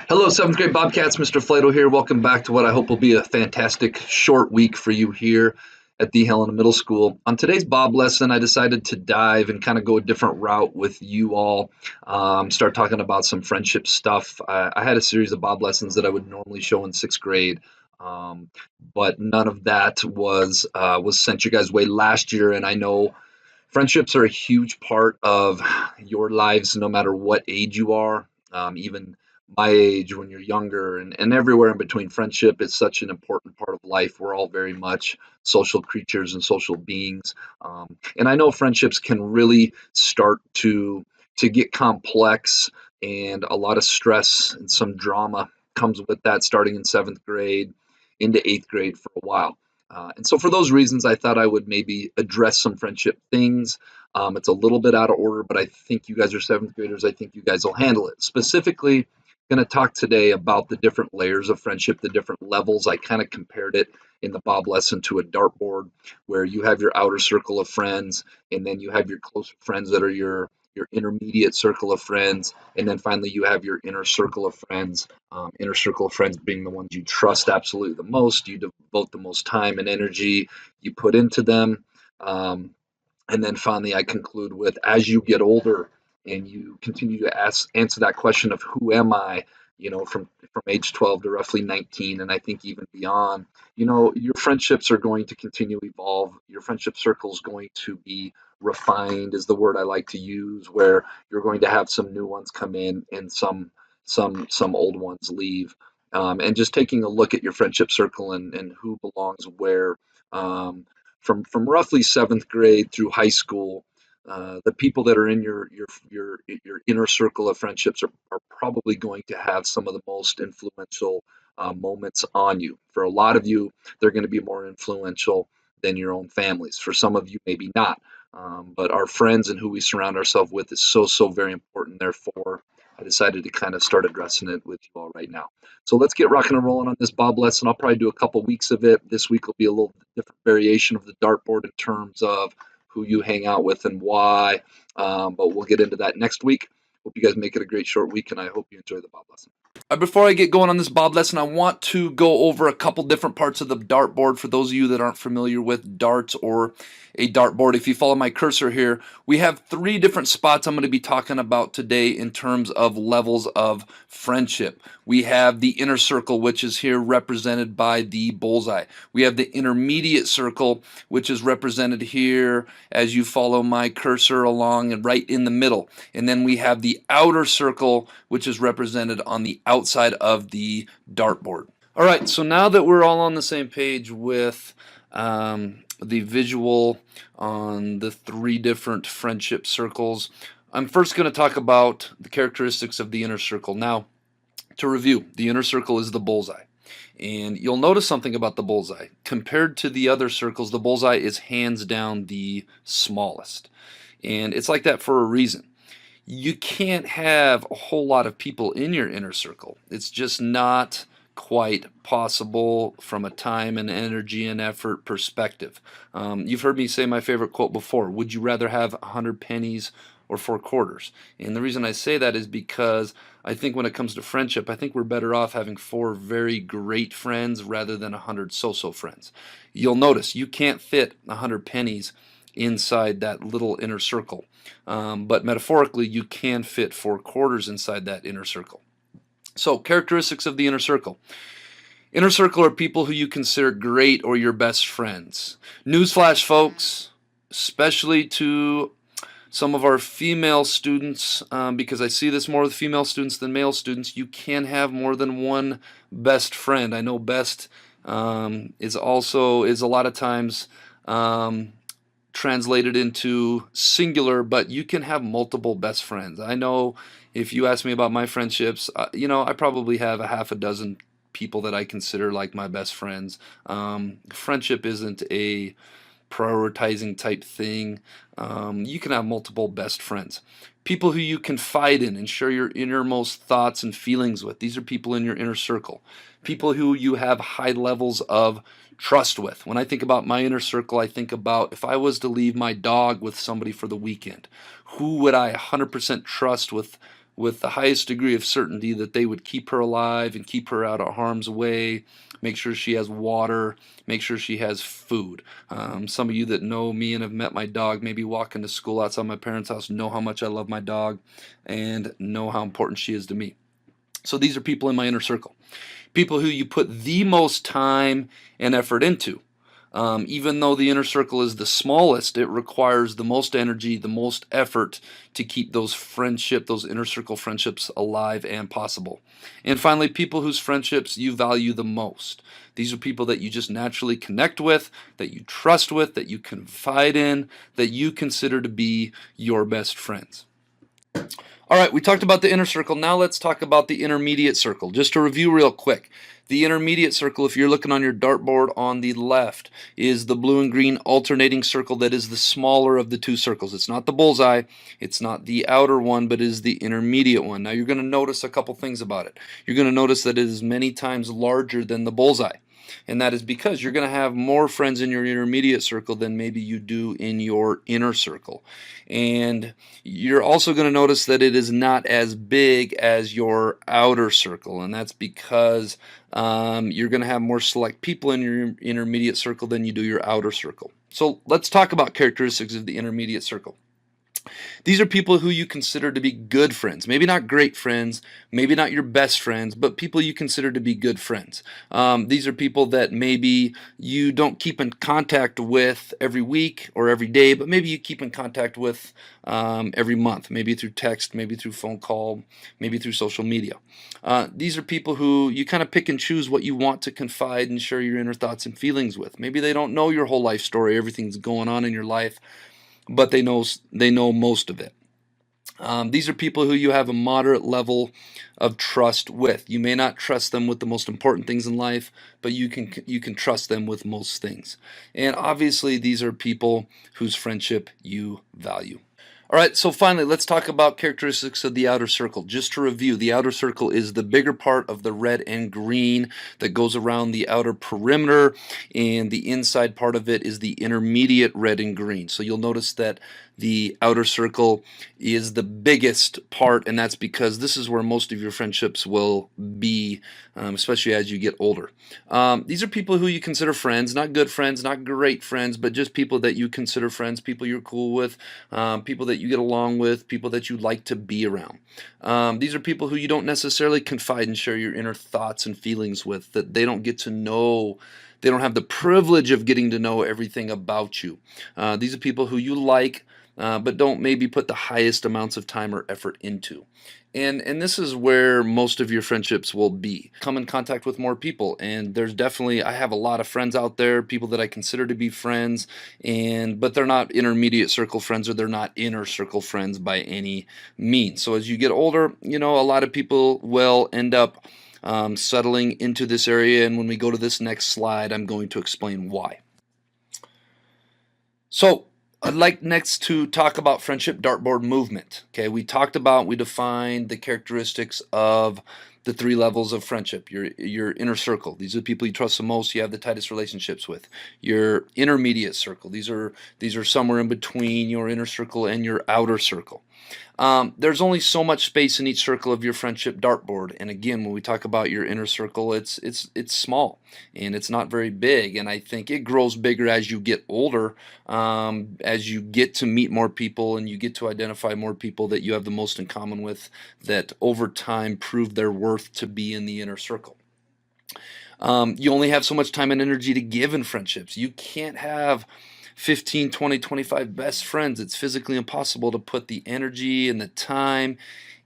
Hello, seventh grade Bobcats. Mr. Flato here. Welcome back to what I hope will be a fantastic short week for you here at the Helena Middle School. On today's Bob lesson, I decided to dive and kind of go a different route with you all. Start talking about some friendship stuff. I had a series of Bob lessons that I would normally show in sixth grade, um, but none of that was sent you guys' way last year. And I know friendships are a huge part of your lives, no matter what age you are. Even my age, when you're younger, and everywhere in between. Friendship is such an important part of life. We're all very much social creatures and social beings. And I know friendships can really start to get complex, and a lot of stress and some drama comes with that starting in seventh grade into eighth grade for a while. And so, for those reasons, I thought I would maybe address some friendship things. It's a little bit out of order, but I think you guys are seventh graders. I think you guys will handle it. Specifically, going to talk today about the different layers of friendship, the different levels. I kind of compared it in the Bob lesson to a dartboard, where you have your outer circle of friends, and then you have your close friends that are your intermediate circle of friends, and then finally you have your inner circle of friends. Inner circle of friends being the ones you trust absolutely the most, you devote the most time and energy you put into them. And then finally, I conclude with, as you get older and you continue to answer that question of who am I, from age 12 to roughly 19, and I think even beyond, your friendships are going to continue to evolve. Your friendship circle is going to be refined, is the word I like to use, where you're going to have some new ones come in and some old ones leave. And just taking a look at your friendship circle and who belongs where. From roughly seventh grade through high school, the people that are in your inner circle of friendships are probably going to have some of the most influential moments on you. For a lot of you, they're going to be more influential than your own families. For some of you, maybe not. But our friends and who we surround ourselves with is so very important. Therefore, I decided to kind of start addressing it with you all right now. So let's get rocking and rolling on this Bob lesson. I'll probably do a couple weeks of it. This week will be a little different variation of the dartboard in terms of who you hang out with and why. But we'll get into that next week. Hope you guys make it a great short week, and I hope you enjoy the Bob lesson. Before I get going on this Bob lesson, I want to go over a couple different parts of the dartboard for those of you that aren't familiar with darts or a dartboard. If you follow my cursor here, we have three different spots I'm going to be talking about today in terms of levels of friendship. We have the inner circle, which is here represented by the bullseye. We have the intermediate circle, which is represented here as you follow my cursor along and right in the middle. And then we have the outer circle, which is represented on the outside of the dartboard. All right, so now that we're all on the same page with the visual on the three different friendship circles, I'm first going to talk about the characteristics of the inner circle. Now, to review, the inner circle is the bullseye. And you'll notice something about the bullseye. Compared to the other circles, the bullseye is hands down the smallest. And it's like that for a reason. You can't have a whole lot of people in your inner circle. It's just not quite possible from a time and energy and effort perspective. You've heard me say my favorite quote before: would you rather have 100 pennies or 4 quarters? And the reason I say that is because I think when it comes to friendship, I think we're better off having 4 very great friends rather than 100 so-so friends. You'll notice you can't fit 100 pennies inside that little inner circle. But metaphorically, you can fit 4 quarters inside that inner circle. So, characteristics of the inner circle. Inner circle are people who you consider great or your best friends. Newsflash, folks, especially to some of our female students, because I see this more with female students than male students, you can have more than one best friend. I know best is a lot of times translated into singular, but you can have multiple best friends. I know if you ask me about my friendships, I probably have a half a dozen people that I consider like my best friends. Friendship isn't a prioritizing type thing. You can have multiple best friends. People who you confide in and share your innermost thoughts and feelings with. These are people in your inner circle. People who you have high levels of trust with. When I think about my inner circle, I think about if I was to leave my dog with somebody for the weekend, who would I 100% trust with with the highest degree of certainty that they would keep her alive and keep her out of harm's way, make sure she has water, make sure she has food. Some of you that know me and have met my dog, maybe walking to school outside my parents' house, know how much I love my dog and know how important she is to me. So these are people in my inner circle, people who you put the most time and effort into. Even though the inner circle is the smallest, it requires the most energy, the most effort to keep those inner circle friendships alive and possible. And finally, people whose friendships you value the most. These are people that you just naturally connect with, that you trust with, that you confide in, that you consider to be your best friends. All right, we talked about the inner circle. Now let's talk about the intermediate circle. Just to review real quick. The intermediate circle, if you're looking on your dartboard on the left, is the blue and green alternating circle that is the smaller of the two circles. It's not the bullseye, it's not the outer one, but it is the intermediate one. Now you're going to notice a couple things about it. You're going to notice that it is many times larger than the bullseye. And that is because you're going to have more friends in your intermediate circle than maybe you do in your inner circle. And you're also going to notice that it is not as big as your outer circle. And that's because you're going to have more select people in your intermediate circle than you do your outer circle. So let's talk about characteristics of the intermediate circle. These are people who you consider to be good friends. Maybe not great friends, maybe not your best friends, but people you consider to be good friends. These are people that maybe you don't keep in contact with every week or every day, but maybe you keep in contact with every month, maybe through text, maybe through phone call, maybe through social media. These are people who you kind of pick and choose what you want to confide and share your inner thoughts and feelings with. Maybe they don't know your whole life story, everything's going on in your life, but they know most of it. These are people who you have a moderate level of trust with. You may not trust them with the most important things in life, but you can trust them with most things. And obviously, these are people whose friendship you value. All right, so finally, let's talk about characteristics of the outer circle. Just to review, the outer circle is the bigger part of the red and green that goes around the outer perimeter, and the inside part of it is the intermediate red and green. So you'll notice that the outer circle is the biggest part, and that's because this is where most of your friendships will be, especially as you get older. These are people who you consider friends, not good friends, not great friends, but just people that you consider friends, people you're cool with, people that you get along with, people that you like to be around. These are people who you don't necessarily confide and share your inner thoughts and feelings with, that they don't get to know. They don't have the privilege of getting to know everything about you. These are people who you like, but don't maybe put the highest amounts of time or effort into. And this is where most of your friendships will be. Come in contact with more people, and there's definitely, I have a lot of friends out there, people that I consider to be friends, but they're not intermediate circle friends, or they're not inner circle friends by any means. So as you get older, a lot of people will end up settling into this area, and when we go to this next slide, I'm going to explain why. So I'd like next to talk about friendship dartboard movement. Okay, we defined the characteristics of the three levels of friendship. Your inner circle, these are the people you trust the most, you have the tightest relationships with. Your intermediate circle, these are somewhere in between your inner circle and your outer circle. There's only so much space in each circle of your friendship dartboard, and again, when we talk about your inner circle, it's small and it's not very big, and I think it grows bigger as you get older, as you get to meet more people and you get to identify more people that you have the most in common with, that over time prove their worth to be in the inner circle. You only have so much time and energy to give in friendships. You can't have 15, 20, 25 best friends. It's physically impossible to put the energy and the time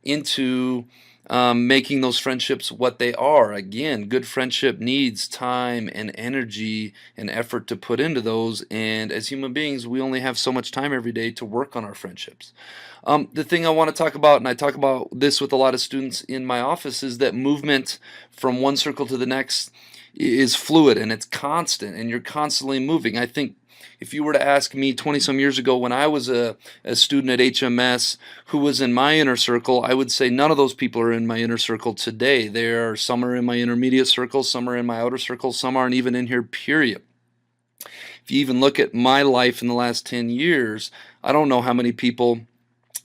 into making those friendships what they are. Again, good friendship needs time and energy and effort to put into those, and as human beings, we only have so much time every day to work on our friendships. The thing I want to talk about, and I talk about this with a lot of students in my office, is that movement from one circle to the next is fluid and it's constant, and you're constantly moving. I think if you were to ask me 20-some years ago when I was a student at HMS who was in my inner circle, I would say none of those people are in my inner circle today. Some are in my intermediate circle, some are in my outer circle, some aren't even in here, period. If you even look at my life in the last 10 years, I don't know how many people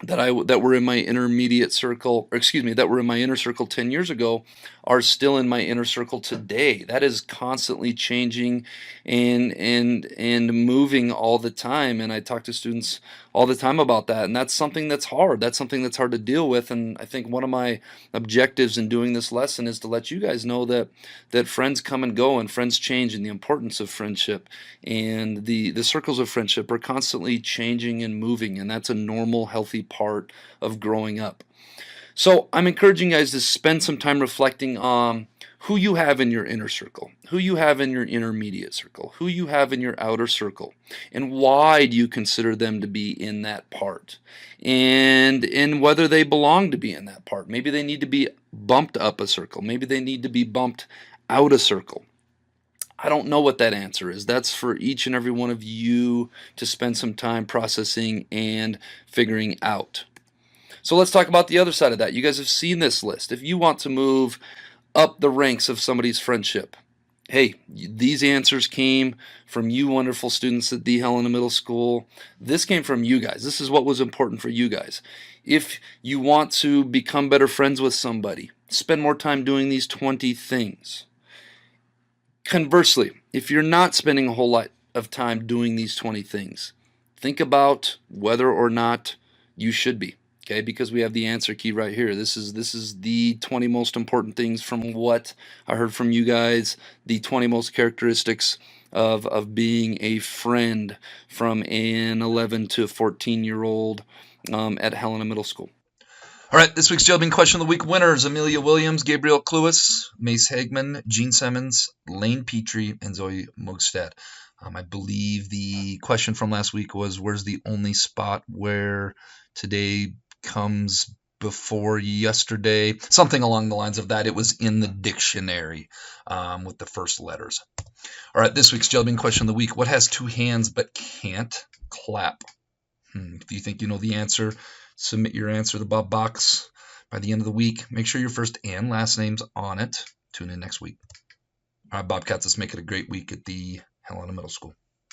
that were in my intermediate circle, or excuse me, that were in my inner circle 10 years ago are still in my inner circle today. That is constantly changing and moving all the time. And I talk to students all the time about that. And that's something that's hard. That's something that's hard to deal with. And I think one of my objectives in doing this lesson is to let you guys know that friends come and go and friends change, and the importance of friendship and the circles of friendship are constantly changing and moving, and that's a normal, healthy part of growing up. So I'm encouraging you guys to spend some time reflecting on who you have in your inner circle, who you have in your intermediate circle, who you have in your outer circle, and why do you consider them to be in that part, and whether they belong to be in that part. Maybe they need to be bumped up a circle. Maybe they need to be bumped out a circle. I don't know what that answer is. That's for each and every one of you to spend some time processing and figuring out. So let's talk about the other side of that. You guys have seen this list. If you want to move up the ranks of somebody's friendship, hey, these answers came from you wonderful students at the Helena Middle School. This came from you guys. This is what was important for you guys. If you want to become better friends with somebody, spend more time doing these 20 things. Conversely, if you're not spending a whole lot of time doing these 20 things, think about whether or not you should be. Okay, because we have the answer key right here. This is the 20 most important things from what I heard from you guys, the 20 most characteristics of being a friend from an 11 to 14-year-old at Helena Middle School. All right, this week's Jailbane Question of the Week winners: Amelia Williams, Gabriel Cluis, Mace Hagman, Gene Simmons, Lane Petrie, and Zoe Mogstad. I believe the question from last week was, where's the only spot where today comes before yesterday? Something along the lines of that. It was in the dictionary with the first letters. All right, this week's Jailbane Question of the Week: what has two hands but can't clap? If you think you know the answer, submit your answer to the Bob box by the end of the week. Make sure your first and last name's on it. Tune in next week. All right, Bobcats, let's make it a great week at the Helena Middle School.